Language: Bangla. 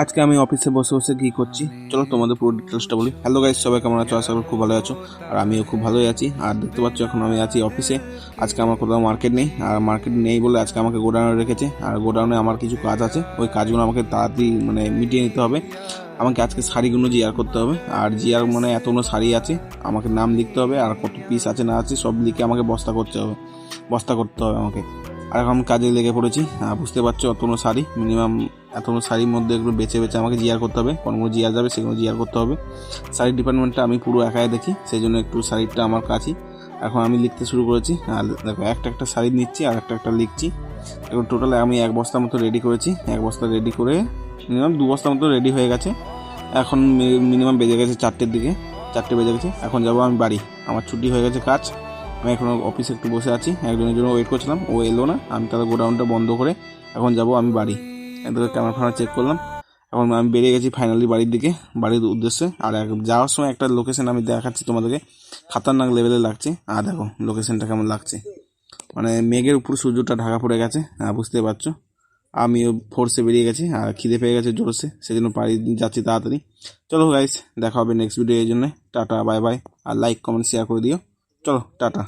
আজকে আমি অফিসে বসে বসে কী করছি চলো তোমাদের পুরো ডিটেলসটা বলি। হ্যালো গাইস, সবাই কেমন আছো? আশা করি খুব ভালো আছো, আর আমিও খুব ভালোই আছি। আর দেখতে পাচ্ছ এখন আমি আছি অফিসে। আজকে আমার কোথাও মার্কেট নেই, আর মার্কেট নেই বলে আজকে আমাকে গোডাউনে রেখেছে। আর গোডাউনে আমার কিছু কাজ আছে, ওই কাজগুলো আমাকে তাড়াতাড়ি মিটিয়ে নিতে হবে। আমাকে আজকে শাড়িগুলো জিআর করতে হবে, আর জিআর এতগুলো শাড়ি আছে, আমাকে নাম লিখতে হবে, আর কত পিস আছে না আছে সব লিখে আমাকে বস্তা করতে হবে আমাকে। আর এখন আমি কাজে লেগে পড়েছি। বুঝতে পারছো, অতগুলো শাড়ি মিনিমাম, এতগুলো শাড়ির মধ্যে এগুলো বেছে বেছে আমাকে জিআর করতে হবে। কোনগুলো জিআর যাবে সেগুলো জিআর করতে হবে। শাড়ির ডিপার্টমেন্টটা আমি পুরো একাই দেখি, সেই জন্য একটু শাড়িটা আমার কাছেই। এখন আমি লিখতে শুরু করেছি। আর দেখো, একটা একটা শাড়ি নিচ্ছি আর একটা লিখছি। এখন টোটালে আমি এক বস্তার মতো রেডি করেছি। এক বস্তা রেডি করে মিনিমাম 2 বস্তার মতো রেডি হয়ে গেছে। এখন মিনিমাম বেজে গেছে 4টের দিকে, 4টে বেজে গেছে। এখন যাবো আমি বাড়ি, আমার ছুটি হয়ে গেছে কাজ। আমি এখন অফিসে একটু বসে আছি, একজনের জন্য ওয়েট করছিলাম, ও এলো না। আমি তাহলে গোডাউনটা বন্ধ করে এখন যাব আমি বাড়ি। এদিকে ক্যামেরা ফ্যামেরা চেক করলাম। এখন আমি বেরিয়ে গেছি ফাইনালি বাড়ির দিকে, বাড়ির উদ্দেশ্যে। আর যাওয়ার সময় একটা লোকেশন আমি দেখাচ্ছি তোমাদেরকে, খাতারনাক লেভেলে লাগছে। আর দেখো লোকেশনটা কেমন লাগছে, মেঘের উপর সূর্যটা ঢাকা পড়ে গেছে, বুঝতে পারছো। আমিও ফোর্সে বেরিয়ে গেছি, আর খিদে পেয়ে গেছে জোরসে, সেজন্য বাড়ি যাচ্ছি তাড়াতাড়ি। চলো গাইস, দেখা হবে নেক্সট ভিডিও। এই জন্য টাটা, বাই বাই। আর লাইক কমেন্ট শেয়ার করে দিও। চলো টাটা।